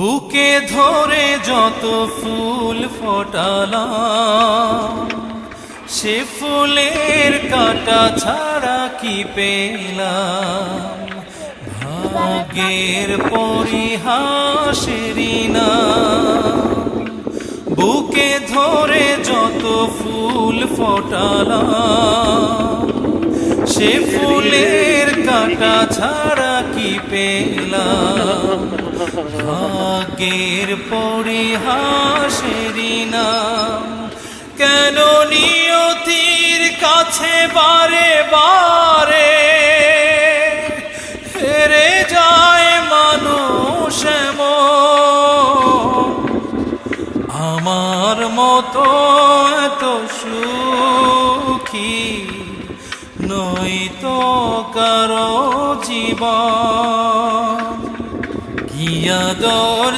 বুকে ধরে যত ফুল ফোটালাম, সে ফুলের কাঁটা ছাড়া কি পেলাম? ভাগ্যের পরিহাসেরই না। বুকে ধরে যত ফুল ফোটালাম, সে ফুলের কাঁটা ছাড়া কি পেলাম? ভাগ্যের পরিহাসেরই নাম। কেন নিয়তির কাছে বারে বারে হেরে যায় মানুষ এমন? আমার মতো এত সুখী নয়তো কারো জীবন। কি আদর